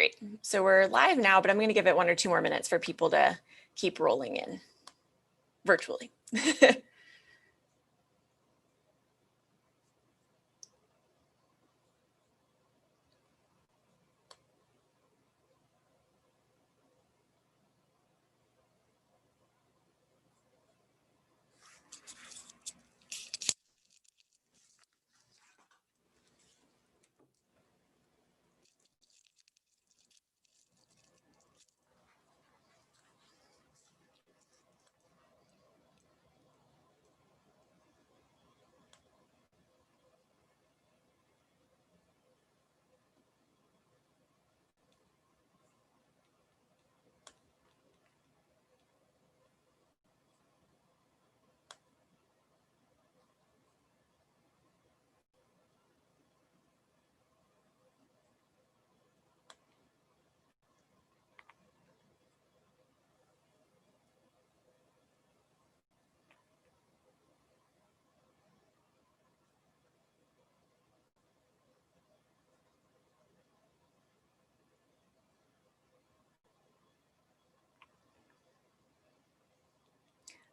Great. So we're live now, but I'm going to give it 1 or 2 more minutes for people to keep rolling in virtually.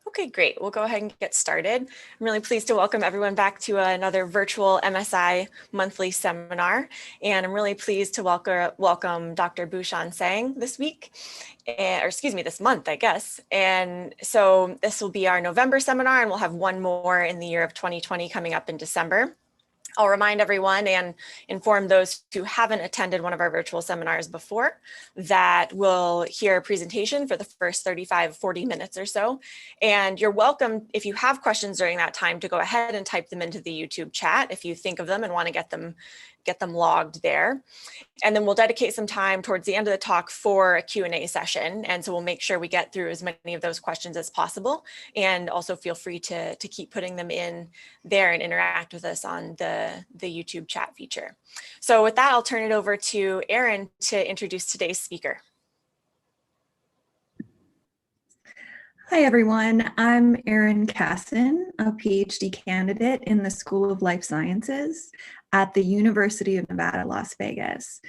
Okay, great. We'll go ahead and get started. I'm really pleased to welcome everyone back to another virtual MSI monthly seminar. And I'm really pleased to welcome Dr. Tseng this week, or excuse me, this month, I guess. And so this will be our November seminar, and we'll have one more in the year of 2020 coming up in December. I'll remind everyone and inform those who haven't attended one of our virtual seminars before that we'll hear a presentation for the first 40 minutes or so. And you're welcome, if you have questions during that time, to go ahead and type them into the YouTube chat if you think of them and want to get them logged there. And then we'll dedicate some time towards the end of the talk for a Q&A session. And so we'll make sure we get through as many of those questions as possible. And also feel free to keep putting them in there and interact with us on the YouTube chat feature. So with that, I'll turn it over to Erin to introduce today's speaker. Hi, everyone. I'm Erin Casson, a PhD candidate in the School of Life Sciences at the University of Nevada, Las Vegas.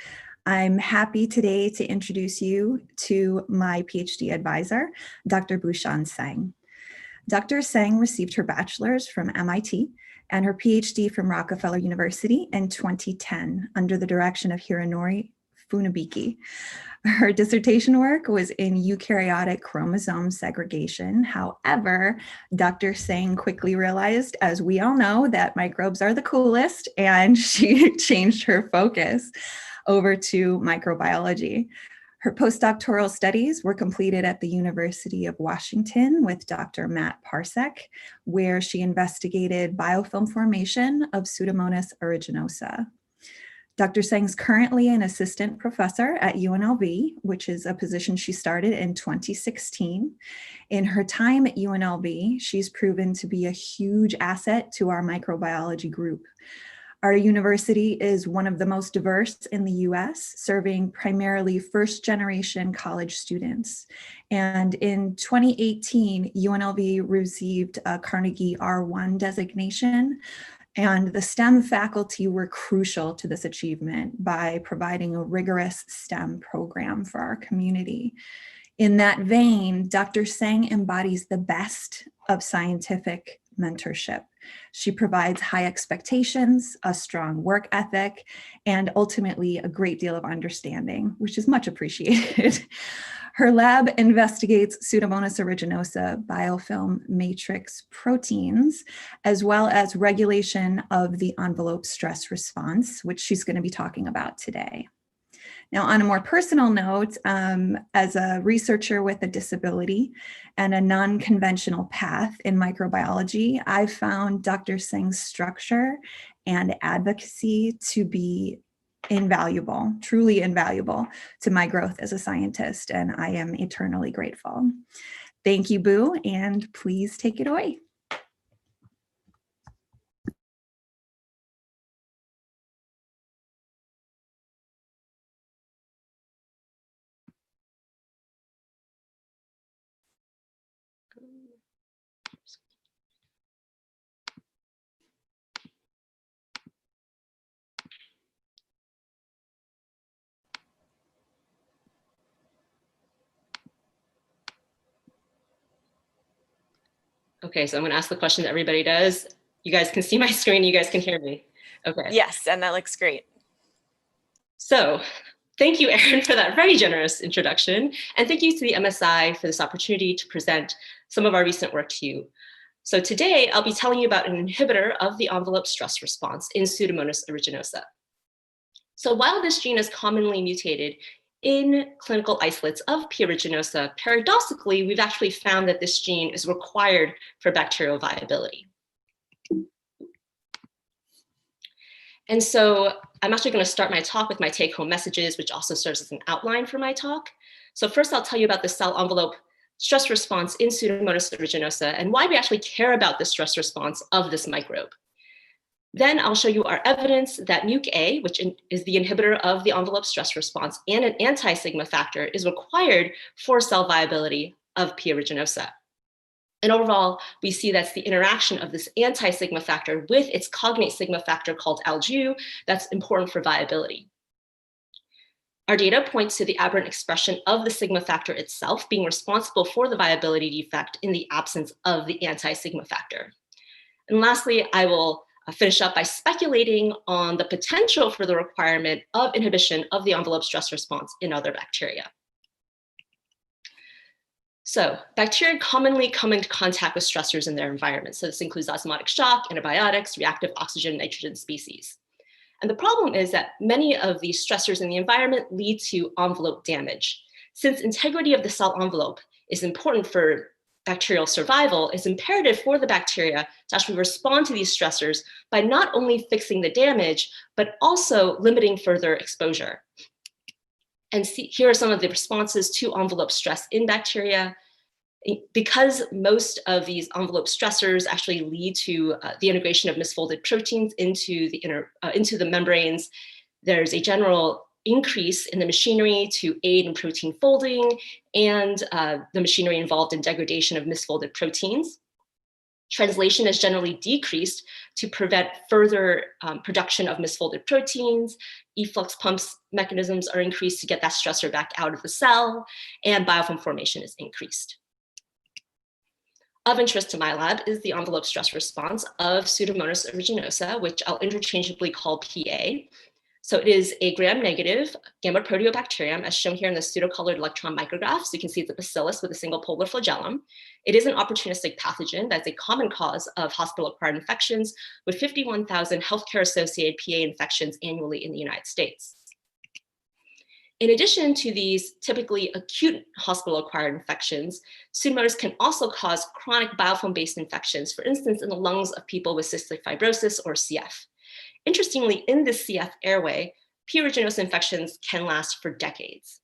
I'm happy today to introduce you to my PhD advisor, Dr. Tseng. Dr. Tseng received her bachelor's from MIT and her PhD from Rockefeller University in 2010 under the direction of Hironori Funabiki. Her dissertation work was in eukaryotic chromosome segregation. However, Dr. Tseng quickly realized, as we all know, that microbes are the coolest, and she changed her focus over to microbiology. Her postdoctoral studies were completed at the University of Washington with Dr. Matt Parsek, where she investigated biofilm formation of Pseudomonas aeruginosa. Dr. Tseng's currently an assistant professor at UNLV, which is a position she started in 2016. In her time at UNLV, she's proven to be a huge asset to our microbiology group. Our university is one of the most diverse in the US, serving primarily first-generation college students. And in 2018, UNLV received a Carnegie R1 designation. And the STEM faculty were crucial to this achievement by providing a rigorous STEM program for our community. In that vein, Dr. Tseng embodies the best of scientific mentorship. She provides high expectations, a strong work ethic, and ultimately a great deal of understanding, which is much appreciated. Her lab investigates Pseudomonas aeruginosa biofilm matrix proteins, as well as regulation of the envelope stress response, which she's going to be talking about today. Now, on a more personal note, as a researcher with a disability and a non-conventional path in microbiology, I found Dr. Tseng's structure and advocacy to be invaluable, truly invaluable to my growth as a scientist, and I am eternally grateful. Thank you, Boo, and please take it away. Okay, so I'm going to ask the question that everybody does. You guys can see my screen, you guys can hear me. Okay. Yes, and that looks great. So thank you, Erin, for that very generous introduction. And thank you to the MSI for this opportunity to present some of our recent work to you. So today I'll be telling you about an inhibitor of the envelope stress response in Pseudomonas aeruginosa. So while this gene is commonly mutated in clinical isolates of P. aeruginosa, paradoxically, we've actually found that this gene is required for bacterial viability. And so I'm actually going to start my talk with my take-home messages, which also serves as an outline for my talk. So first, I'll tell you about the cell envelope stress response in Pseudomonas aeruginosa and why we actually care about the stress response of this microbe. Then I'll show you our evidence that MucA, which is the inhibitor of the envelope stress response and an anti-sigma factor, is required for cell viability of P. aeruginosa. And overall, we see that's the interaction of this anti-sigma factor with its cognate sigma factor called Algu that's important for viability. Our data points to the aberrant expression of the sigma factor itself being responsible for the viability defect in the absence of the anti-sigma factor. And lastly, I will finish up by speculating on the potential for the requirement of inhibition of the envelope stress response in other bacteria. So bacteria commonly come into contact with stressors in their environment. So this includes osmotic shock, antibiotics, reactive oxygen, nitrogen species. And the problem is that many of these stressors in the environment lead to envelope damage. Since integrity of the cell envelope is important for bacterial survival, it's imperative for the bacteria to actually respond to these stressors by not only fixing the damage, but also limiting further exposure. And here are some of the responses to envelope stress in bacteria. Because most of these envelope stressors actually lead to the integration of misfolded proteins into the membranes, there's a general increase in the machinery to aid in protein folding and the machinery involved in degradation of misfolded proteins. Translation is generally decreased to prevent further production of misfolded proteins. Efflux pumps mechanisms are increased to get that stressor back out of the cell, and biofilm formation is increased. Of interest to my lab is the envelope stress response of Pseudomonas aeruginosa, which I'll interchangeably call PA. So it is a gram-negative gamma proteobacterium, as shown here in the pseudocolored electron micrograph. So you can see it's a bacillus with a single polar flagellum. It is an opportunistic pathogen that's a common cause of hospital-acquired infections, with 51,000 healthcare-associated PA infections annually in the United States. In addition to these typically acute hospital-acquired infections, Pseudomonas can also cause chronic biofilm-based infections, for instance, in the lungs of people with cystic fibrosis or CF. Interestingly, in the CF airway, P. aeruginosa infections can last for decades.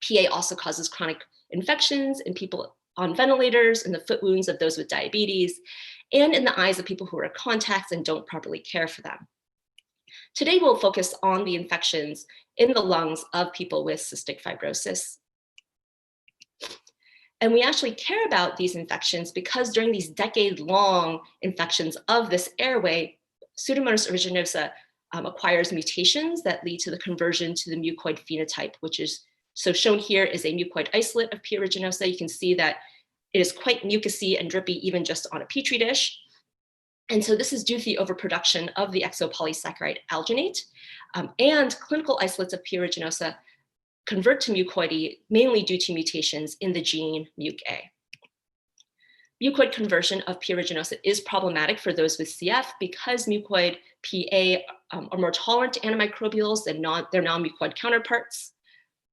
PA also causes chronic infections in people on ventilators, in the foot wounds of those with diabetes, and in the eyes of people who wear contacts and don't properly care for them. Today, we'll focus on the infections in the lungs of people with cystic fibrosis. And we actually care about these infections because during these decade-long infections of this airway, Pseudomonas aeruginosa acquires mutations that lead to the conversion to the mucoid phenotype, which is, so shown here is a mucoid isolate of P. aeruginosa. You can see that it is quite mucousy and drippy even just on a petri dish. And so this is due to the overproduction of the exopolysaccharide alginate, and clinical isolates of P. aeruginosa convert to mucoidy mainly due to mutations in the gene MucA. Mucoid conversion of P. aeruginosa is problematic for those with CF because mucoid PA are more tolerant to antimicrobials than their non-mucoid counterparts.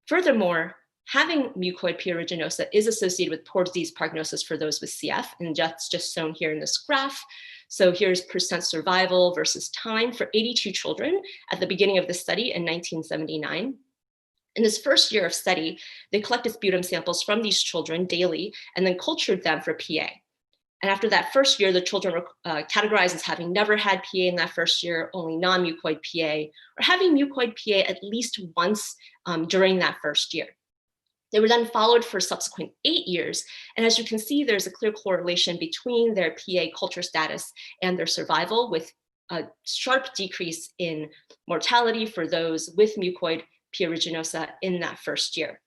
Furthermore, having mucoid P. aeruginosa is associated with poor disease prognosis for those with CF, and that's just shown here in this graph. So here's percent survival versus time for 82 children at the beginning of the study in 1979. In this first year of study, they collected sputum samples from these children daily and then cultured them for PA. And after that first year, the children were categorized as having never had PA in that first year, only non-mucoid PA, or having mucoid PA at least once during that first year. They were then followed for subsequent 8 years. And as you can see, there's a clear correlation between their PA culture status and their survival, with a sharp decrease in mortality for those with mucoid P. aeruginosa in that first year.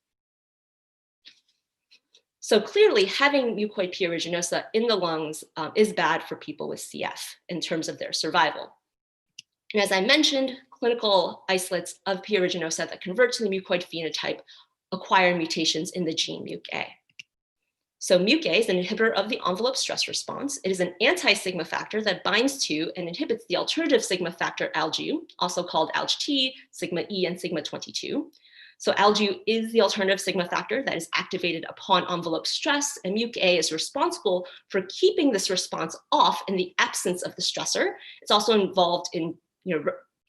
So clearly having mucoid P. aeruginosa in the lungs is bad for people with CF in terms of their survival. And as I mentioned, clinical isolates of P. aeruginosa that convert to the mucoid phenotype acquire mutations in the gene MucA. So MucA is an inhibitor of the envelope stress response. It is an anti-sigma factor that binds to and inhibits the alternative sigma factor Algu, also called Alg-T, sigma E, and sigma 22. So Algu is the alternative sigma factor that is activated upon envelope stress, and MucA is responsible for keeping this response off in the absence of the stressor. It's also involved in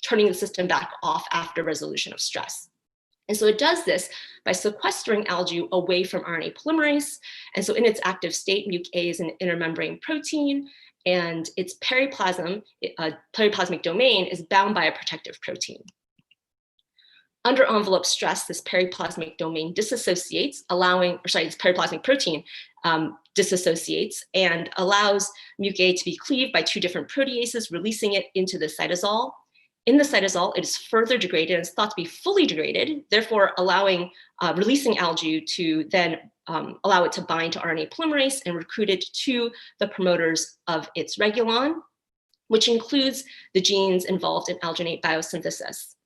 turning the system back off after resolution of stress. And so it does this by sequestering Algu away from RNA polymerase. And so in its active state, MucA is an intermembrane protein, and its periplasmic domain is bound by a protective protein. Under envelope stress, this periplasmic domain dissociates, this periplasmic protein dissociates and allows MucA to be cleaved by two different proteases, releasing it into the cytosol. In the cytosol, it is further degraded and is thought to be fully degraded, therefore releasing Algu to then allow it to bind to RNA polymerase and recruit it to the promoters of its regulon, which includes the genes involved in alginate biosynthesis.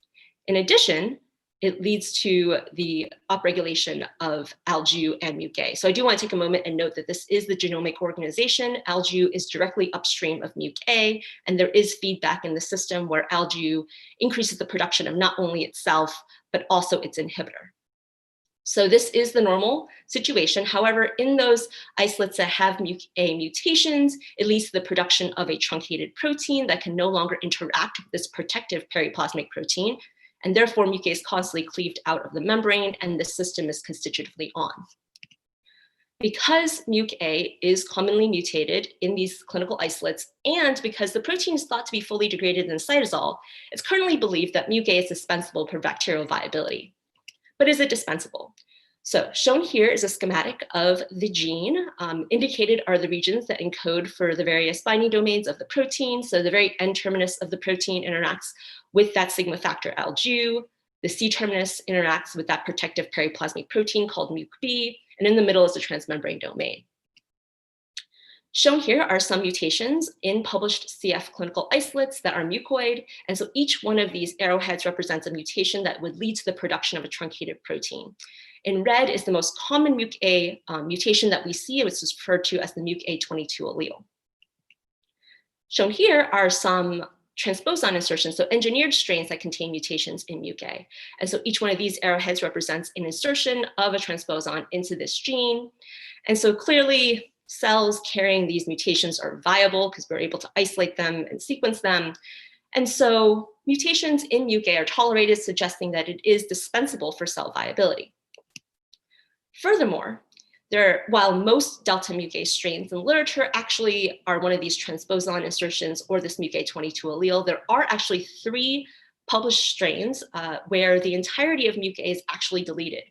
In addition, it leads to the upregulation of Algu and MucA. So I do want to take a moment and note that this is the genomic organization. Algu is directly upstream of MucA, and there is feedback in the system where Algu increases the production of not only itself, but also its inhibitor. So this is the normal situation. However, in those isolates that have MucA mutations, it leads to the production of a truncated protein that can no longer interact with this protective periplasmic protein, and therefore MucA is constantly cleaved out of the membrane and the system is constitutively on. Because MucA is commonly mutated in these clinical isolates, and because the protein is thought to be fully degraded in the cytosol, it's currently believed that MucA is dispensable for bacterial viability. But is it dispensable? So shown here is a schematic of the gene. Indicated are the regions that encode for the various binding domains of the protein. So the very N terminus of the protein interacts with that sigma factor Algu. The C terminus interacts with that protective periplasmic protein called MucB, and in the middle is the transmembrane domain. Shown here are some mutations in published CF clinical isolates that are mucoid, and so each one of these arrowheads represents a mutation that would lead to the production of a truncated protein. In red is the most common MucA mutation that we see, which is referred to as the MucA22 allele. Shown here are some transposon insertions, so engineered strains that contain mutations in MucA. And so each one of these arrowheads represents an insertion of a transposon into this gene. And so clearly cells carrying these mutations are viable because we're able to isolate them and sequence them. And so mutations in MucA are tolerated, suggesting that it is dispensable for cell viability. Furthermore, while most delta MucA strains in literature actually are one of these transposon insertions or this MucA22 allele, there are actually 3 published strains where the entirety of MucA is actually deleted,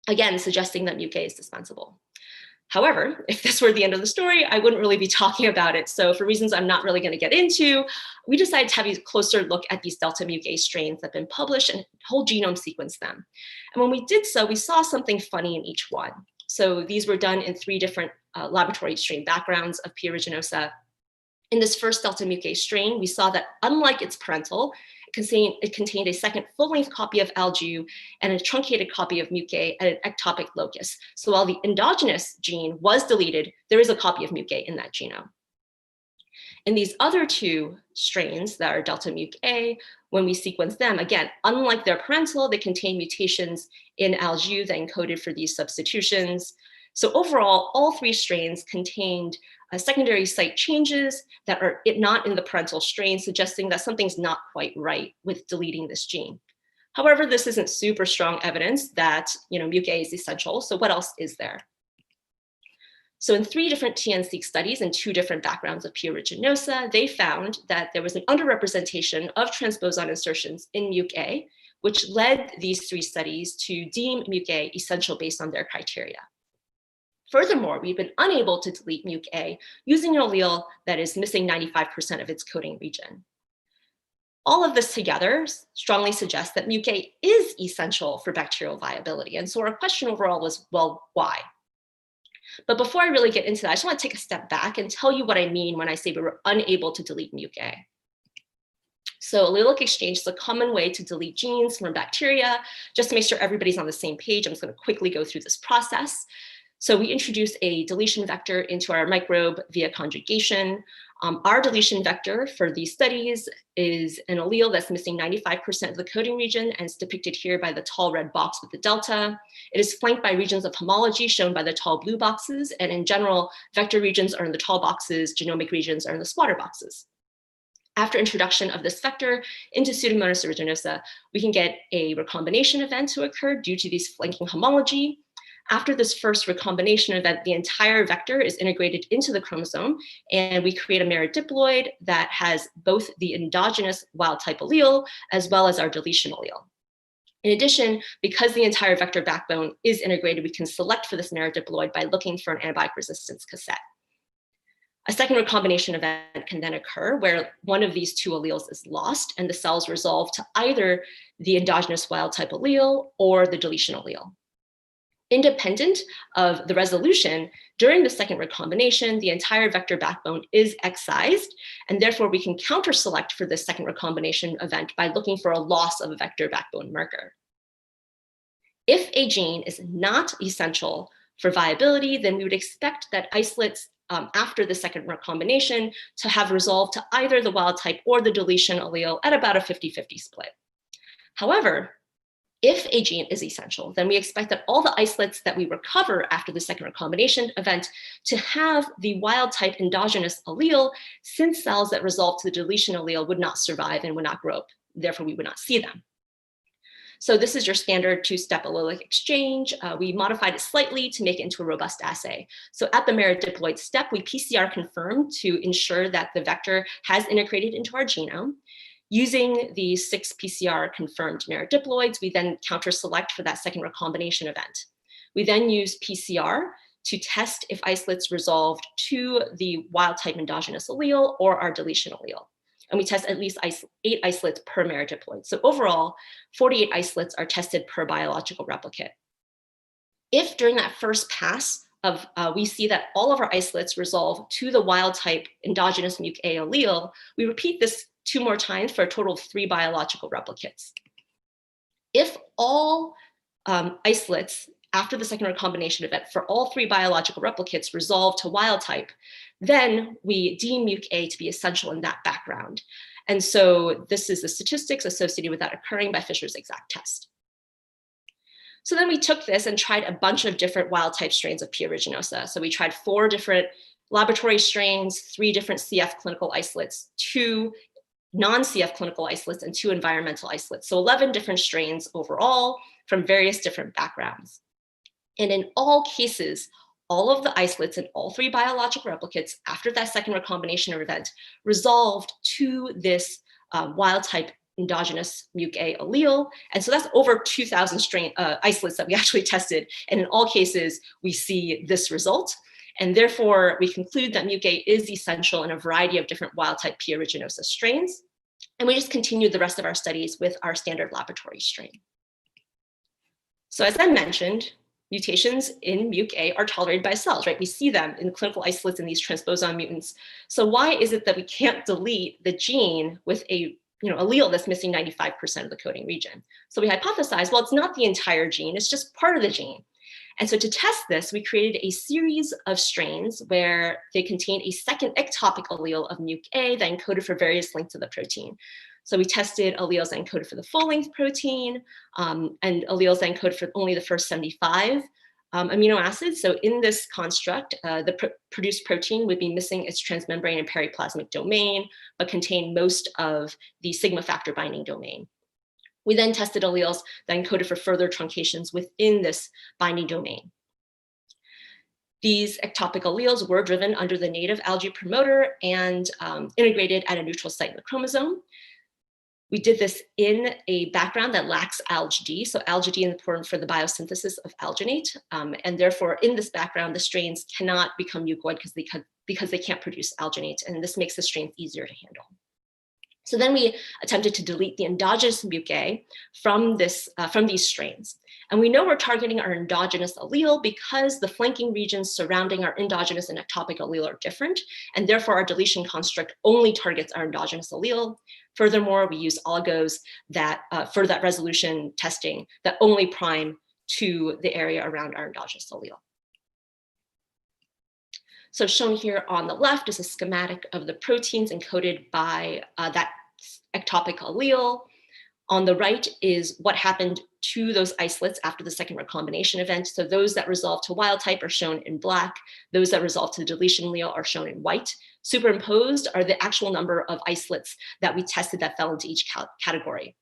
again, suggesting that MucA is dispensable. However, if this were the end of the story, I wouldn't really be talking about it. So for reasons I'm not really going to get into, we decided to have a closer look at these delta MucA strains that have been published and whole genome sequence them. And when we did so, we saw something funny in each one. So these were done in 3 different laboratory strain backgrounds of P. aeruginosa. In this first delta MucA strain, we saw that unlike its parental, it contained a second full-length copy of Algu and a truncated copy of MucA at an ectopic locus. So while the endogenous gene was deleted, there is a copy of MucA in that genome. In these other 2 strains that are delta MucA, when we sequence them, again, unlike their parental, they contain mutations in Algu that encoded for these substitutions. So overall, all 3 strains contained secondary site changes that are not in the parental strain, suggesting that something's not quite right with deleting this gene. However, this isn't super strong evidence that MucA is essential. So what else is there? So in 3 different TN-seq studies and 2 different backgrounds of P. aeruginosa, they found that there was an underrepresentation of transposon insertions in MucA, which led these 3 studies to deem MucA essential based on their criteria. Furthermore, we've been unable to delete MucA using an allele that is missing 95% of its coding region. All of this together strongly suggests that MucA is essential for bacterial viability. And so our question overall was, well, why? But before I really get into that, I just want to take a step back and tell you what I mean when I say we were unable to delete MucA. So allelic exchange is a common way to delete genes from bacteria. Just to make sure everybody's on the same page, I'm just going to quickly go through this process. So we introduce a deletion vector into our microbe via conjugation. Our deletion vector for these studies is an allele that's missing 95% of the coding region, and it's depicted here by the tall red box with the delta. It is flanked by regions of homology shown by the tall blue boxes, and in general, vector regions are in the tall boxes, genomic regions are in the squatter boxes. After introduction of this vector into Pseudomonas aeruginosa, we can get a recombination event to occur due to these flanking homology. After this first recombination event, the entire vector is integrated into the chromosome, and we create a mirror diploid that has both the endogenous wild type allele as well as our deletion allele. In addition, because the entire vector backbone is integrated, we can select for this mirror diploid by looking for an antibiotic resistance cassette. A second recombination event can then occur where one of these two alleles is lost and the cells resolve to either the endogenous wild type allele or the deletion allele. Independent of the resolution, during the second recombination, the entire vector backbone is excised, and therefore we can counter-select for this second recombination event by looking for a loss of a vector backbone marker. If a gene is not essential for viability, then we would expect that isolates after the second recombination to have resolved to either the wild type or the deletion allele at about a 50-50 split. However, if a gene is essential, then we expect that all the isolates that we recover after the second recombination event to have the wild type endogenous allele, since cells that resolve to the deletion allele would not survive and would not grow up. Therefore, we would not see them. So this is your standard two-step allelic exchange. We modified it slightly to make it into a robust assay. So at the mirror diploid step, we PCR confirm to ensure that the vector has integrated into our genome. Using the 6 PCR confirmed mirror diploids, we then counter-select for that second recombination event. We then use PCR to test if isolates resolved to the wild type endogenous allele or our deletion allele. And we test at least 8 isolates per mirror diploid. So overall, 48 isolates are tested per biological replicate. If during that first pass of we see that all of our isolates resolve to the wild type endogenous MucA allele, we repeat this 2 more times for a total of 3 biological replicates. If all isolates after the second recombination event for all 3 biological replicates resolve to wild type, then we deem MucA to be essential in that background. And so this is the statistics associated with that occurring by Fisher's exact test. So then we took this and tried a bunch of different wild type strains of P. aeruginosa. So we tried 4 different laboratory strains, 3 different CF clinical isolates, 2 non-CF clinical isolates, and 2 environmental isolates. So 11 different strains overall from various different backgrounds. And in all cases, all of the isolates in all 3 biological replicates after that second recombination event resolved to this wild type endogenous MucA allele. And so that's over 2,000 isolates that we actually tested. And in all cases, we see this result. And therefore, we conclude that MucA is essential in a variety of different wild type P. aeruginosa strains. And we just continued the rest of our studies with our standard laboratory strain. So as I mentioned, mutations in MucA are tolerated by cells, right? We see them in clinical isolates in these transposon mutants. So why is it that we can't delete the gene with a allele that's missing 95% of the coding region? So we hypothesized, well, it's not the entire gene, it's just part of the gene. And so to test this, we created a series of strains where they contain a second ectopic allele of MucA that encoded for various lengths of the protein. So we tested alleles that encoded for the full-length protein and alleles that encode for only the first 75 amino acids. So in this construct, the produced protein would be missing its transmembrane and periplasmic domain, but contain most of the sigma factor binding domain. We then tested alleles that encoded for further truncations within this binding domain. These ectopic alleles were driven under the native algae promoter and integrated at a neutral site in the chromosome. We did this in a background that lacks AlgD. So AlgD is important for the biosynthesis of alginate. And therefore, in this background, the strains cannot become mucoid because they can't produce alginate. And this makes the strains easier to handle. So then we attempted to delete the endogenous MucA from these strains. And we know we're targeting our endogenous allele because the flanking regions surrounding our endogenous and ectopic allele are different, and therefore our deletion construct only targets our endogenous allele. Furthermore, we use oligos that for that resolution testing that only prime to the area around our endogenous allele. So shown here on the left is a schematic of the proteins encoded by that ectopic allele. On the right is what happened to those isolates after the second recombination event. So those that resolve to wild type are shown in black. Those that resolve to the deletion allele are shown in white. Superimposed are the actual number of isolates that we tested that fell into each category.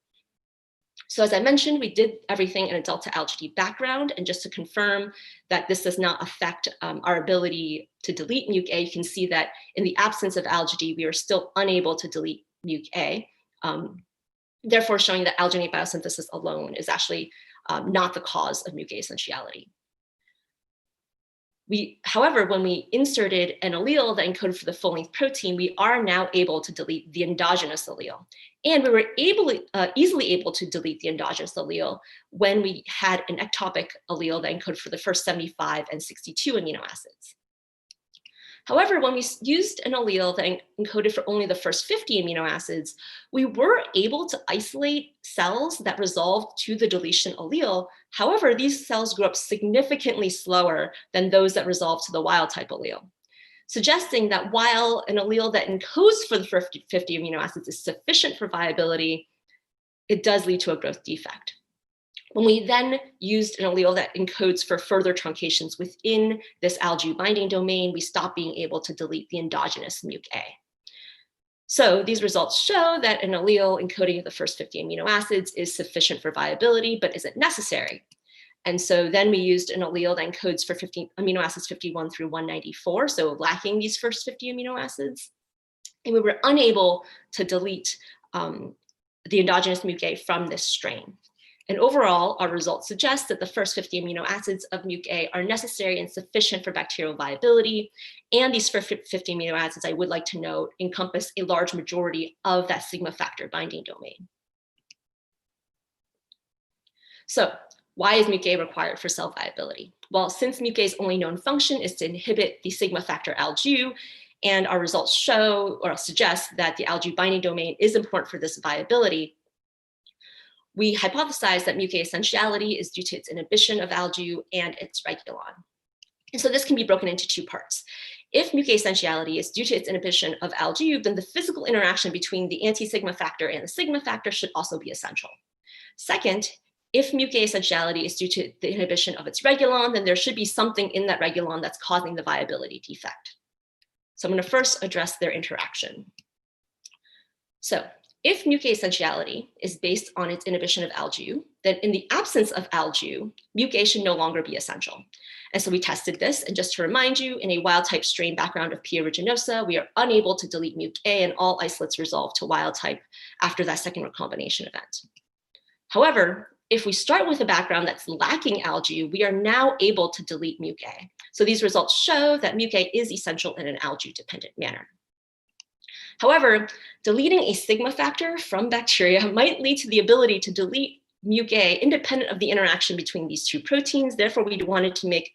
So as I mentioned, we did everything in a delta algae background. And just to confirm that this does not affect our ability to delete MucA, you can see that in the absence of algae, we are still unable to delete MucA. Therefore, showing that alginate biosynthesis alone is actually not the cause of MucA essentiality. However, when we inserted an allele that encoded for the full-length protein, we are now able to delete the endogenous allele. And we were easily able to delete the endogenous allele when we had an ectopic allele that encoded for the first 75 and 62 amino acids. However, when we used an allele that encoded for only the first 50 amino acids, we were able to isolate cells that resolved to the deletion allele. However, these cells grew up significantly slower than those that resolved to the wild type allele, suggesting that while an allele that encodes for the first 50 amino acids is sufficient for viability, it does lead to a growth defect. When we then used an allele that encodes for further truncations within this Algu binding domain, we stopped being able to delete the endogenous MucA. So these results show that an allele encoding the first 50 amino acids is sufficient for viability, but isn't necessary. And so then we used an allele that encodes for 50 amino acids 51 through 194, so lacking these first 50 amino acids. And we were unable to delete the endogenous MucA from this strain. And overall, our results suggest that the first 50 amino acids of MucA are necessary and sufficient for bacterial viability. And these first 50 amino acids, I would like to note, encompass a large majority of that sigma factor binding domain. So why is MucA required for cell viability? Well, since MucA's only known function is to inhibit the sigma factor Algu, and our results show or suggest that the Algu binding domain is important for this viability, we hypothesize that MucA essentiality is due to its inhibition of Algu and its regulon. And so this can be broken into two parts. If MucA essentiality is due to its inhibition of Algu, then the physical interaction between the anti-sigma factor and the sigma factor should also be essential. Second, if MucA essentiality is due to the inhibition of its regulon, then there should be something in that regulon that's causing the viability defect. So I'm going to first address their interaction. So if MucA essentiality is based on its inhibition of Algu, then in the absence of Algu, MucA should no longer be essential. And so we tested this, and just to remind you, in a wild type strain background of P. aeruginosa, we are unable to delete MucA, and all isolates resolve to wild type after that second recombination event. However, if we start with a background that's lacking Algu, we are now able to delete MucA. So these results show that MucA is essential in an Algu-dependent manner. However, deleting a sigma factor from bacteria might lead to the ability to delete MucA independent of the interaction between these two proteins. Therefore, we wanted to make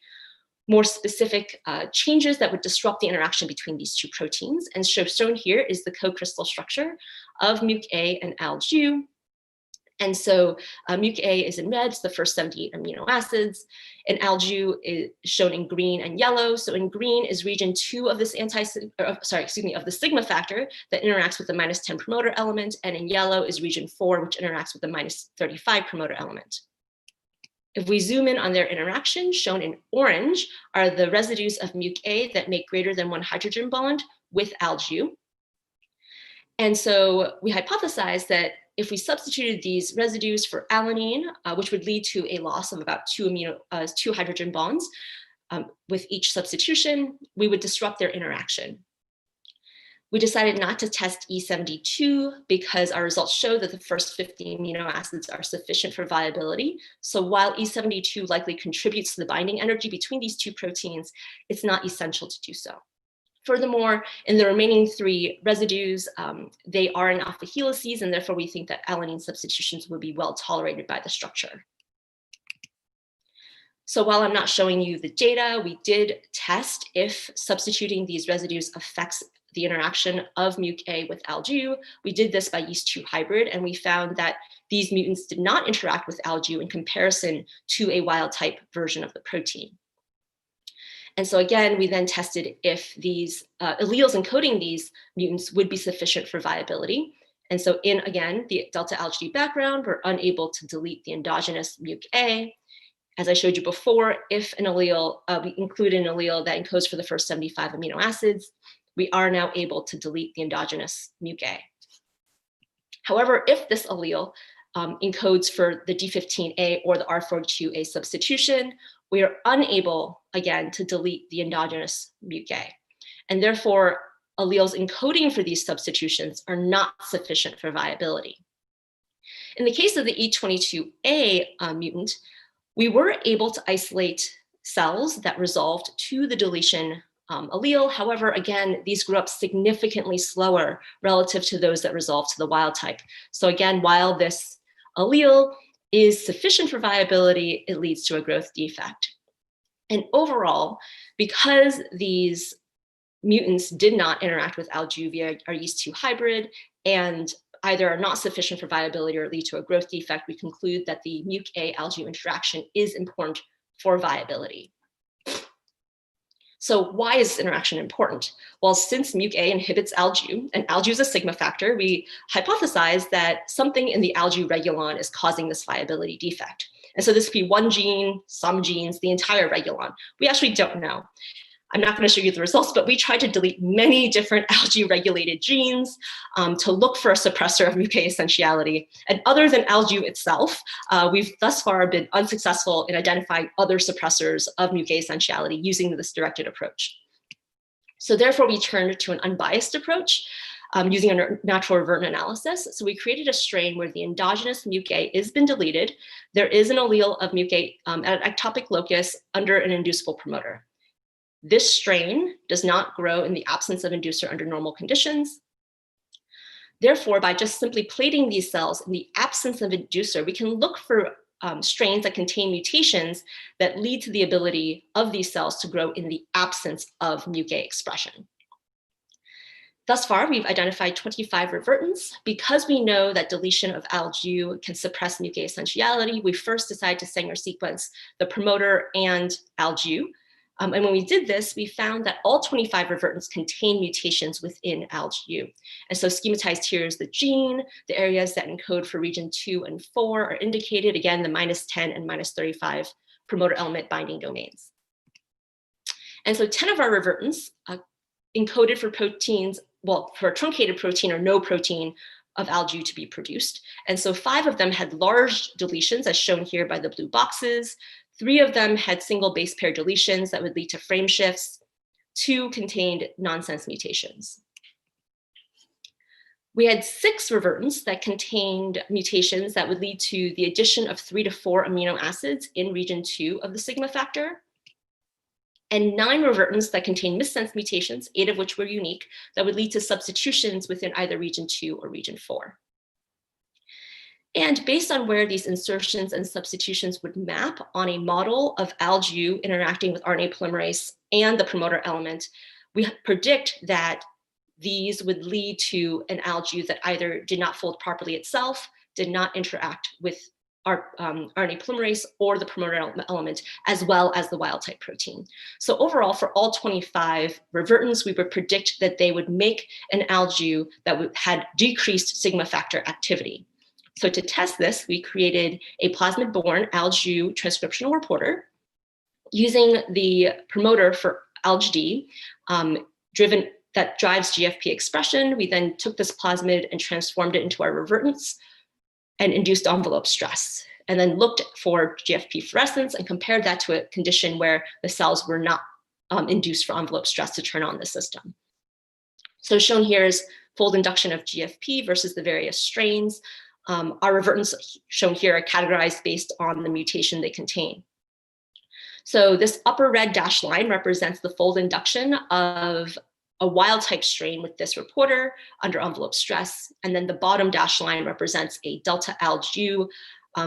more specific changes that would disrupt the interaction between these two proteins. And shown here is the co-crystal structure of MucA and Algu. And so MucA is in red, it's the first 78 amino acids, and Algu is shown in green and yellow. So in green is region 2 of this of the sigma factor that interacts with the -10 promoter element, and in yellow is region 4, which interacts with the -35 promoter element. If we zoom in on their interaction, shown in orange are the residues of MucA that make greater than 1 hydrogen bond with Algu. And so we hypothesized that if we substituted these residues for alanine, which would lead to a loss of about 2 hydrogen bonds with each substitution, we would disrupt their interaction. We decided not to test E72 because our results show that the first 50 amino acids are sufficient for viability. So while E72 likely contributes to the binding energy between these two proteins, it's not essential to do so. Furthermore, in the remaining 3 residues, they are in alpha helices, and therefore we think that alanine substitutions would be well tolerated by the structure. So while I'm not showing you the data, we did test if substituting these residues affects the interaction of MucA with Algu. We did this by yeast-2 hybrid, and we found that these mutants did not interact with Algu in comparison to a wild-type version of the protein. And so again, we then tested if these alleles encoding these mutants would be sufficient for viability. And so in, again, the delta Alg background, we're unable to delete the endogenous MucA. As I showed you before, if an allele, we include an allele that encodes for the first 75 amino acids, we are now able to delete the endogenous MucA. However, if this allele encodes for the D15A or the R42A substitution, we are unable, again, to delete the endogenous MucA. And therefore, alleles encoding for these substitutions are not sufficient for viability. In the case of the E22A mutant, we were able to isolate cells that resolved to the deletion allele. However, again, these grew up significantly slower relative to those that resolved to the wild type. So again, while this allele is sufficient for viability, it leads to a growth defect. And overall, because these mutants did not interact with Algu via our yeast-2 hybrid and either are not sufficient for viability or lead to a growth defect, we conclude that the MucA-Algu interaction is important for viability. So why is this interaction important? Well, since MucA inhibits Algu, and Algu is a sigma factor, we hypothesize that something in the Algu regulon is causing this viability defect. And so this could be one gene, some genes, the entire regulon. We actually don't know. I'm not going to show you the results, but we tried to delete many different Algu-regulated genes to look for a suppressor of MucA essentiality. And other than Algu itself, we've thus far been unsuccessful in identifying other suppressors of MucA essentiality using this directed approach. So therefore, we turned to an unbiased approach using a natural revertant analysis. So we created a strain where the endogenous MucA has been deleted. There is an allele of MucA at an ectopic locus under an inducible promoter. This strain does not grow in the absence of inducer under normal conditions. Therefore, by just simply plating these cells in the absence of inducer, we can look for strains that contain mutations that lead to the ability of these cells to grow in the absence of MucA expression. Thus far, we've identified 25 revertants. Because we know that deletion of Algu can suppress MucA essentiality, we first decided to Sanger sequence the promoter and Algu. And when we did this, we found that all 25 revertants contain mutations within Algu. And so schematized here is the gene. The areas that encode for region 2 and 4 are indicated, again, the -10 and -35 promoter element binding domains. And so 10 of our revertants encoded for proteins, well, for a truncated protein or no protein of Algu to be produced. And so 5 of them had large deletions, as shown here by the blue boxes. 3 of them had single base pair deletions that would lead to frame shifts. 2 contained nonsense mutations. We had 6 revertants that contained mutations that would lead to the addition of 3 to 4 amino acids in region 2 of the sigma factor, and 9 revertants that contained missense mutations, 8 of which were unique, that would lead to substitutions within either region 2 or region 4. And based on where these insertions and substitutions would map on a model of Algu interacting with RNA polymerase and the promoter element, we predict that these would lead to an Algu that either did not fold properly itself, did not interact with our RNA polymerase or the promoter element, as well as the wild type protein. So overall, for all 25 revertants, we would predict that they would make an Algu that had decreased sigma factor activity. So to test this, we created a plasmid-borne Algu transcriptional reporter using the promoter for AlgD that drives GFP expression. We then took this plasmid and transformed it into our revertants and induced envelope stress, and then looked for GFP fluorescence and compared that to a condition where the cells were not induced for envelope stress to turn on the system. So shown here is fold induction of GFP versus the various strains. Our revertants shown here are categorized based on the mutation they contain. So this upper red dashed line represents the fold induction of a wild type strain with this reporter under envelope stress. And then the bottom dashed line represents a delta Algu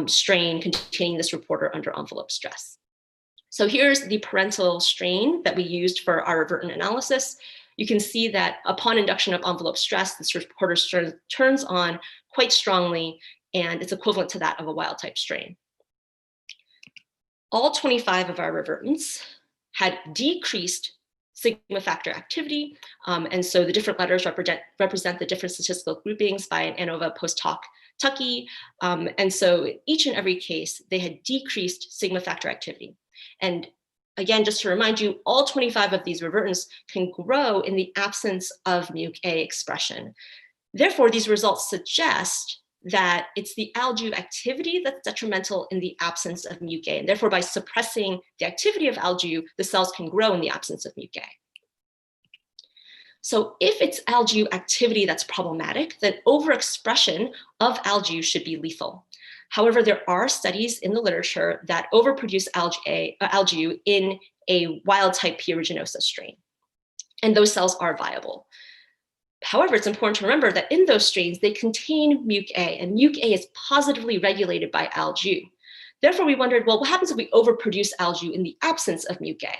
strain containing this reporter under envelope stress. So here's the parental strain that we used for our revertant analysis. You can see that upon induction of envelope stress, the reporter strain turns on quite strongly, and it's equivalent to that of a wild type strain. All 25 of our revertants had decreased sigma factor activity. And so the different letters represent the different statistical groupings by an ANOVA post hoc Tucky. And so each and every case, they had decreased sigma factor activity. And again, just to remind you, all 25 of these revertants can grow in the absence of MucA expression. Therefore, these results suggest that it's the Algu activity that's detrimental in the absence of MucA. And therefore, by suppressing the activity of Algu, the cells can grow in the absence of MucA. So if it's Algu activity that's problematic, then overexpression of Algu should be lethal. However, there are studies in the literature that overproduce Algu in a wild type P. aeruginosa strain, and those cells are viable. However, it's important to remember that in those strains, they contain MucA, and MucA is positively regulated by Algu. Therefore, we wondered, well, what happens if we overproduce Algu in the absence of MucA?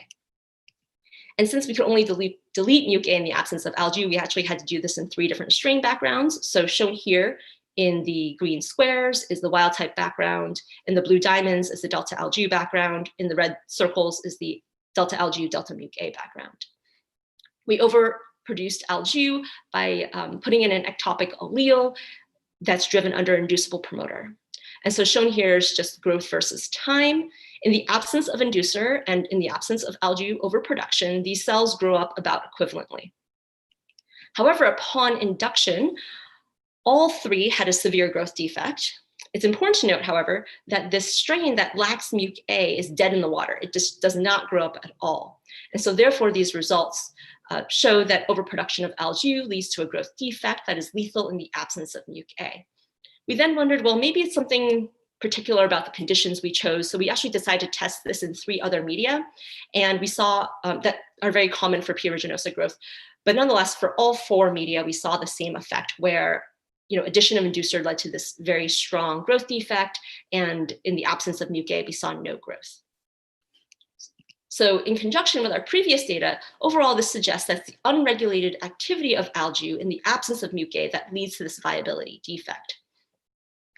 And since we could only delete MucA in the absence of Algu, we actually had to do this in 3 different strain backgrounds. So shown here in the green squares is the wild type background, in the blue diamonds is the delta Algu background, in the red circles is the delta Algu, delta MucA background. We overproduced Algu by putting in an ectopic allele that's driven under inducible promoter. And so shown here is just growth versus time. In the absence of inducer and in the absence of Algu overproduction, these cells grow up about equivalently. However, upon induction, all 3 had a severe growth defect. It's important to note, however, that this strain that lacks MucA is dead in the water. It just does not grow up at all. And so therefore, these results show that overproduction of Algu leads to a growth defect that is lethal in the absence of MucA. We then wondered, well, maybe it's something particular about the conditions we chose. So we actually decided to test this in 3 other media. And we saw that are very common for P. aeruginosa growth. But nonetheless, for all 4 media, we saw the same effect where addition of inducer led to this very strong growth defect. And in the absence of MucA, we saw no growth. So in conjunction with our previous data, overall, this suggests that the unregulated activity of Algu in the absence of MucA that leads to this viability defect.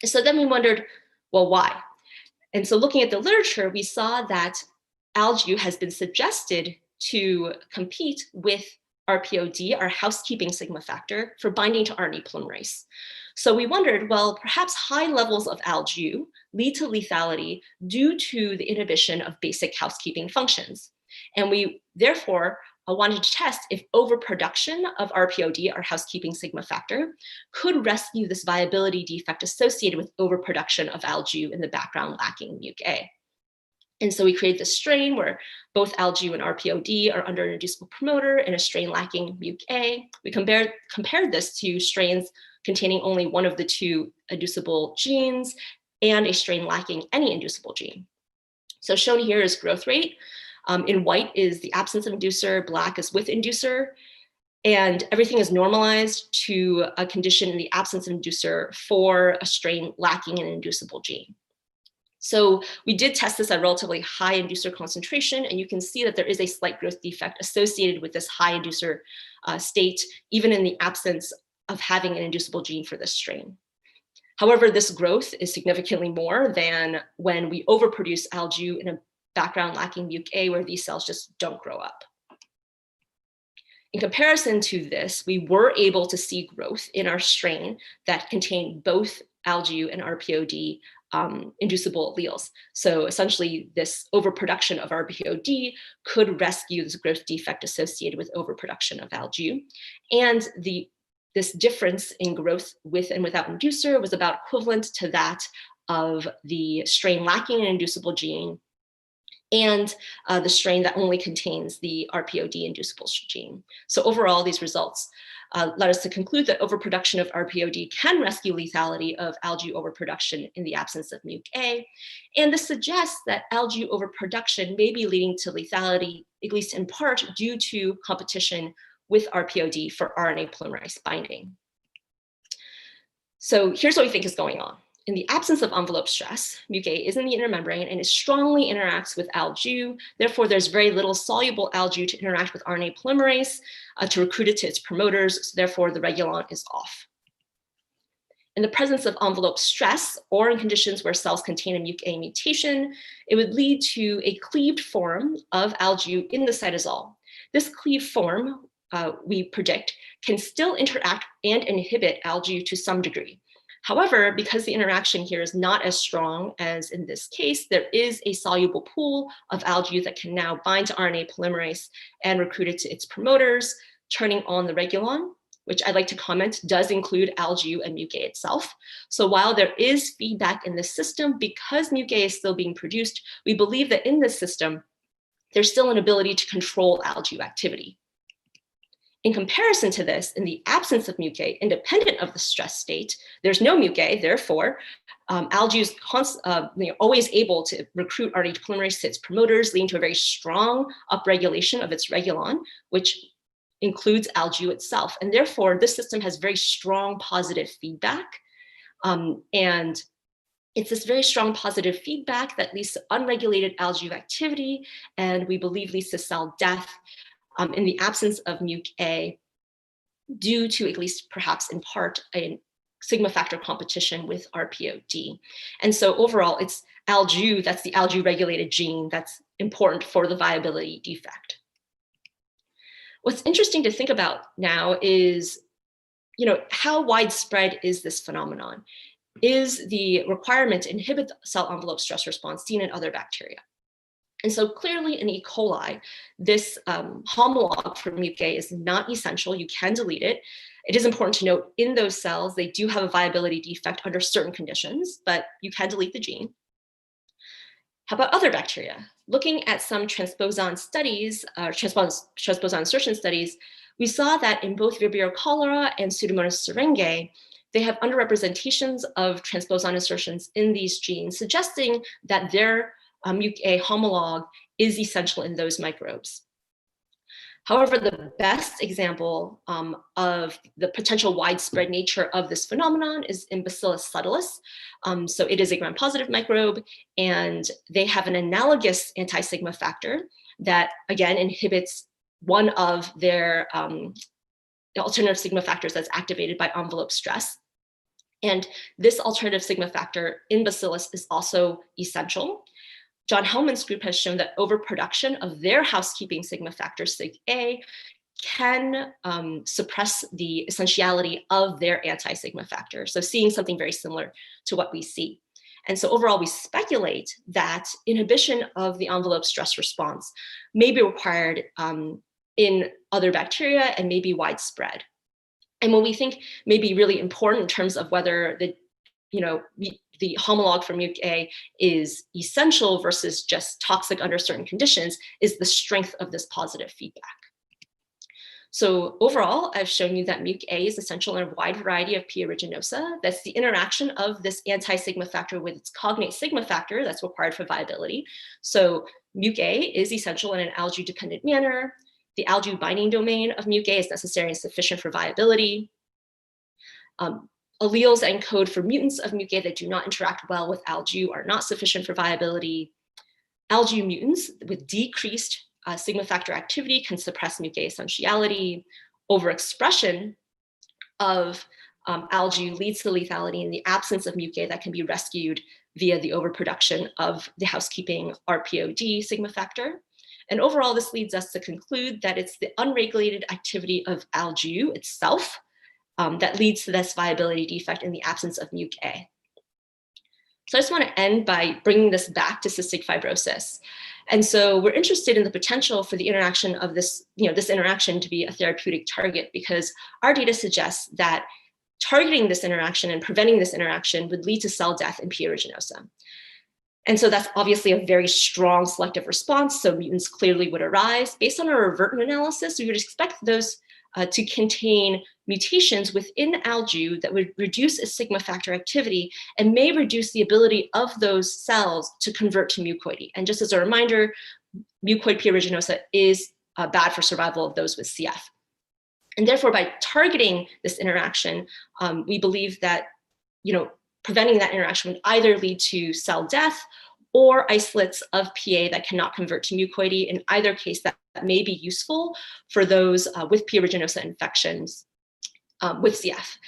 So then we wondered, well, why? And so looking at the literature, we saw that Algu has been suggested to compete with RPOD, our housekeeping sigma factor, for binding to RNA polymerase. So we wondered, well, perhaps high levels of Algu lead to lethality due to the inhibition of basic housekeeping functions. And we therefore wanted to test if overproduction of RPOD, our housekeeping sigma factor, could rescue this viability defect associated with overproduction of Algu in the background lacking MucA. And so we created this strain where both Algu and RPOD are under an inducible promoter and a strain lacking MucA. We compared this to strains containing only one of the 2 inducible genes and a strain lacking any inducible gene. So shown here is growth rate. In white is the absence of inducer, black is with inducer, and everything is normalized to a condition in the absence of inducer for a strain lacking an inducible gene. So we did test this at relatively high inducer concentration, and you can see that there is a slight growth defect associated with this high inducer state, even in the absence of having an inducible gene for this strain. However, this growth is significantly more than when we overproduce Algu in a background lacking MucA, where these cells just don't grow up. In comparison to this, we were able to see growth in our strain that contained both Algu and RPOD inducible alleles. So essentially, this overproduction of RPOD could rescue this growth defect associated with overproduction of Algu. And this difference in growth with and without inducer was about equivalent to that of the strain lacking an inducible gene and the strain that only contains the RPOD inducible gene. So overall, these results led us to conclude that overproduction of RPOD can rescue lethality of Algu overproduction in the absence of MucA. And this suggests that Algu overproduction may be leading to lethality, at least in part, due to competition with RPOD for RNA polymerase binding. So here's what we think is going on. in the absence of envelope stress, MucA is in the inner membrane and it strongly interacts with Algu. Therefore, there's very little soluble Algu to interact with RNA polymerase to recruit it to its promoters. So therefore, the regulon is off. In the presence of envelope stress, or in conditions where cells contain a MucA mutation, it would lead to a cleaved form of Algu in the cytosol. This cleaved form, we predict, can still interact and inhibit Algu to some degree. However, because the interaction here is not as strong as in this case, there is a soluble pool of Algu that can now bind to RNA polymerase and recruit it to its promoters, turning on the regulon, which I'd like to comment does include Algu and MucA itself. So while there is feedback in this system, because MucA is still being produced, we believe that in this system, there's still an ability to control Algu activity. In comparison to this, in the absence of MucA, independent of the stress state, there's no MucA, therefore, Algu is always able to recruit RNA polymerase to its promoters, leading to a very strong upregulation of its regulon, which includes Algu itself. And therefore, this system has very strong positive feedback. And it's this very strong positive feedback that leads to unregulated Algu activity, and we believe leads to cell death in the absence of MucA, due to, at least perhaps in part, a sigma factor competition with RPOD. And so overall, it's Algu, that's the Algu regulated gene that's important for the viability defect. What's interesting to think about now is, how widespread is this phenomenon? Is the requirement to inhibit the cell envelope stress response seen in other bacteria? And so clearly in E. coli, this homolog for MucA is not essential. You can delete it. It is important to note in those cells, they do have a viability defect under certain conditions, but you can delete the gene. How about other bacteria? Looking at some transposon studies, transposon insertion studies, we saw that in both Vibrio cholera and Pseudomonas syringae, they have underrepresentations of transposon insertions in these genes, suggesting that their MucA homolog is essential in those microbes. However, the best example of the potential widespread nature of this phenomenon is in Bacillus subtilis. So it is a gram-positive microbe, and they have an analogous anti-sigma factor that, again, inhibits one of their alternative sigma factors that's activated by envelope stress. And this alternative sigma factor in Bacillus is also essential. John Hellman's group has shown that overproduction of their housekeeping sigma factor, Sig-A, can suppress the essentiality of their anti-sigma factor. So seeing something very similar to what we see. And so overall, we speculate that inhibition of the envelope stress response may be required in other bacteria and may be widespread. And what we think may be really important in terms of whether the homolog for MucA is essential versus just toxic under certain conditions is the strength of this positive feedback. So overall, I've shown you that MucA is essential in a wide variety of P. aeruginosa. That's the interaction of this anti-sigma factor with its cognate sigma factor that's required for viability. So MucA is essential in an Algu-dependent manner. The Algu binding domain of MucA is necessary and sufficient for viability. Alleles that encode for mutants of MucA that do not interact well with Algu are not sufficient for viability. Algu mutants with decreased sigma factor activity can suppress MucA essentiality. Overexpression of Algu leads to lethality in the absence of MucA that can be rescued via the overproduction of the housekeeping RPOD sigma factor. And overall, this leads us to conclude that it's the unregulated activity of Algu itself that leads to this viability defect in the absence of MucA. So I just want to end by bringing this back to cystic fibrosis. And so we're interested in the potential for the interaction of this, this interaction to be a therapeutic target, because our data suggests that targeting this interaction and preventing this interaction would lead to cell death in P. aeruginosa. And so that's obviously a very strong selective response. So mutants clearly would arise. Based on our revertant analysis, we would expect those to contain mutations within Algu that would reduce its sigma factor activity and may reduce the ability of those cells to convert to mucoid. And just as a reminder, mucoid P. aeruginosa is bad for survival of those with CF. And therefore, by targeting this interaction, we believe that preventing that interaction would either lead to cell death or isolates of PA that cannot convert to mucoid. In either case, that may be useful for those with P. aeruginosa infections with CF.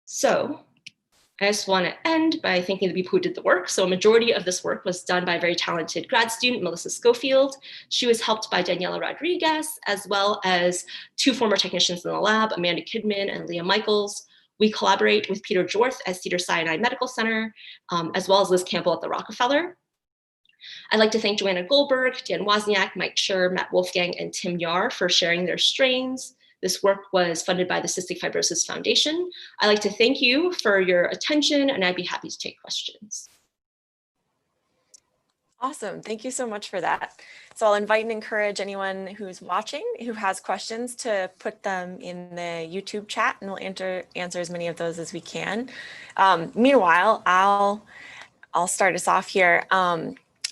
So I just want to end by thanking the people who did the work. So a majority of this work was done by a very talented grad student, Melissa Schofield. She was helped by Daniela Rodriguez, as well as 2 former technicians in the lab, Amanda Kidman and Leah Michaels. We collaborate with Peter Jorth at Cedars-Sinai Medical Center, as well as Liz Campbell at the Rockefeller. I'd like to thank Joanna Goldberg, Dan Wozniak, Mike Scher, Matt Wolfgang, and Tim Yar for sharing their strains. This work was funded by the Cystic Fibrosis Foundation. I'd like to thank you for your attention, and I'd be happy to take questions. Awesome. Thank you so much for that. So I'll invite and encourage anyone who's watching who has questions to put them in the YouTube chat, and we'll answer as many of those as we can. Meanwhile, I'll start us off here.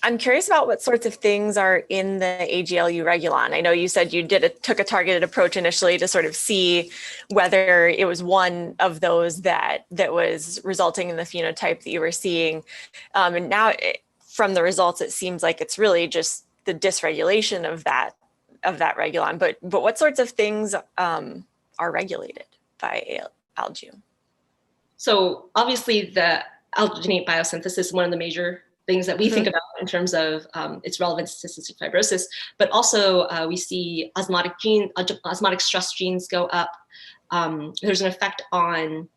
I'm curious about what sorts of things are in the AGLU regulon. I know you said you took a targeted approach initially to sort of see whether it was one of those that was resulting in the phenotype that you were seeing. And now from the results, it seems like it's really just the dysregulation of that regulon. But what sorts of things are regulated by Algu? So obviously the alginate biosynthesis is one of the major things that we think about in terms of its relevance to cystic fibrosis, but also we see osmotic stress genes go up. There's an effect on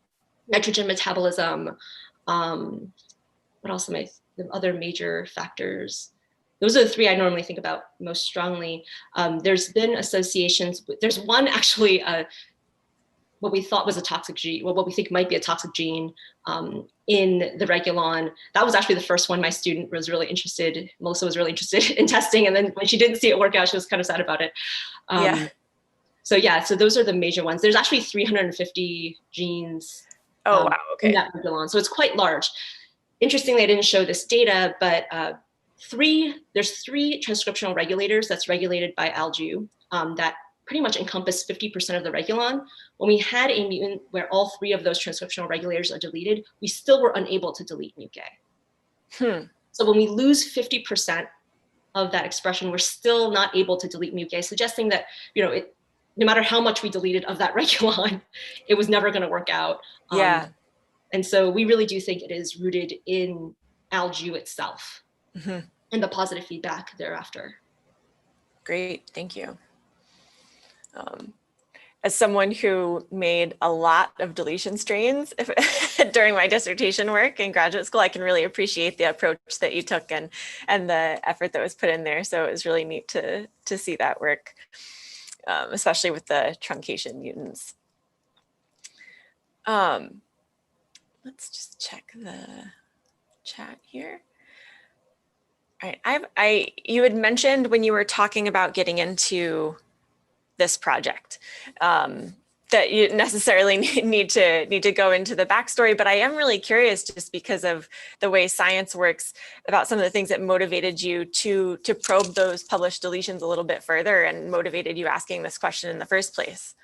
nitrogen metabolism. What else am I, the other major factors? Those are the 3 I normally think about most strongly. There's been associations, there's one actually, what we thought was a toxic gene, well, what we think might be a toxic gene in the regulon. That was actually the first one my student was really interested, Melissa was really interested in testing. And then when she didn't see it work out, she was kind of sad about it. So those are the major ones. There's actually 350 genes wow, okay. in that regulon. So it's quite large. Interestingly, I didn't show this data, but there's 3 transcriptional regulators that's regulated by Algu that pretty much encompass 50% of the regulon. When we had a mutant where all 3 of those transcriptional regulators are deleted, we still were unable to delete MucA. So when we lose 50% of that expression, we're still not able to delete MucA, suggesting that, no matter how much we deleted of that regulon, it was never going to work out. And so we really do think it is rooted in Algu itself and the positive feedback thereafter. Great, thank you. As someone who made a lot of deletion strains during my dissertation work in graduate school, I can really appreciate the approach that you took and the effort that was put in there. So it was really neat to see that work, especially with the truncation mutants. Let's just check the chat here. All right, you had mentioned when you were talking about getting into this project that you necessarily need to go into the backstory, but I am really curious, just because of the way science works, about some of the things that motivated you to probe those published deletions a little bit further and motivated you asking this question in the first place.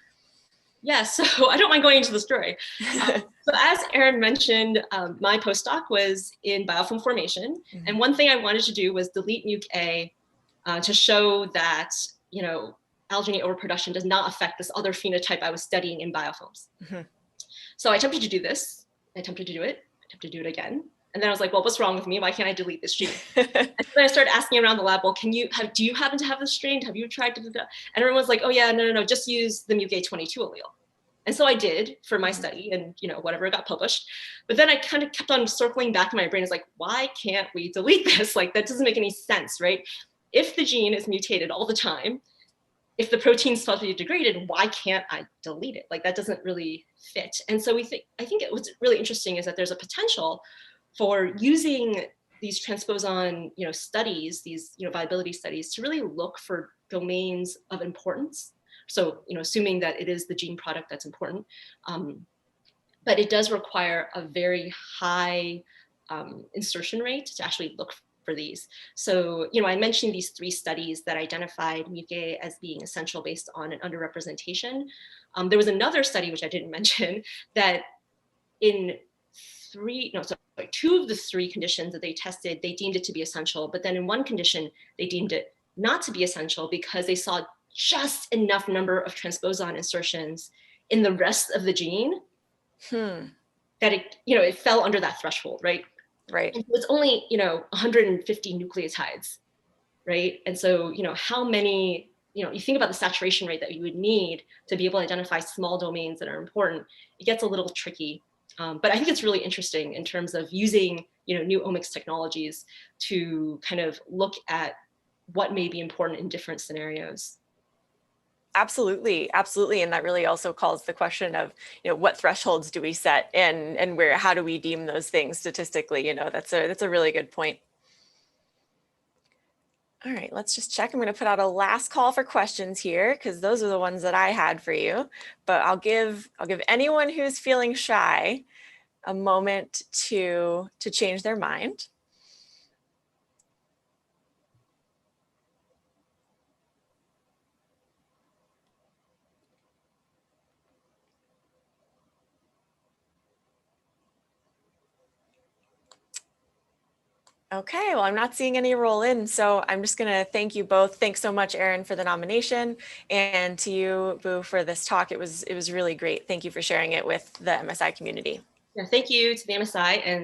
Yeah, so I don't mind going into the story. So as Erin mentioned, my postdoc was in biofilm formation, and one thing I wanted to do was delete MucA to show that, alginate overproduction does not affect this other phenotype I was studying in biofilms. So I attempted to do this, I attempted to do it, I attempted to do it again. And then I was like, well, what's wrong with me? Why can't I delete this gene? And then I started asking around the lab, well, do you happen to have this strain? Have you tried to do that? And everyone's like, oh yeah, no, just use the MucA22 allele. And so I did for my study, and whatever got published. But then I kind of kept on circling back in my brain. It's like, why can't we delete this? Like, that doesn't make any sense, right? If the gene is mutated all the time, if the protein's supposed to be degraded, why can't I delete it? Like, that doesn't really fit. And so I think what's really interesting is that there's a potential for using these transposon, studies, these, viability studies, to really look for domains of importance. So, assuming that it is the gene product that's important, but it does require a very high insertion rate to actually look for these. So, I mentioned these 3 studies that identified MucA as being essential based on an underrepresentation. There was another study, which I didn't mention, that in two of the three conditions that they tested, they deemed it to be essential. But then in one condition, they deemed it not to be essential because they saw just enough number of transposon insertions in the rest of the gene that it fell under that threshold, right? Right. And so it's only 150 nucleotides, right? And so how many, you think about the saturation rate that you would need to be able to identify small domains that are important. It gets a little tricky, but I think it's really interesting in terms of using new omics technologies to kind of look at what may be important in different scenarios. Absolutely, absolutely, and that really also calls the question of what thresholds do we set and how do we deem those things statistically? That's a really good point. All right, let's just check. I'm going to put out a last call for questions here because those are the ones that I had for you. But I'll give anyone who's feeling shy a moment to change their mind. Okay, well, I'm not seeing any roll in, so I'm just going to thank you both. Thanks so much, Erin, for the nomination, and to you, Boo, for this talk. It was really great. Thank you for sharing it with the MSI community. Yeah, thank you to the MSI and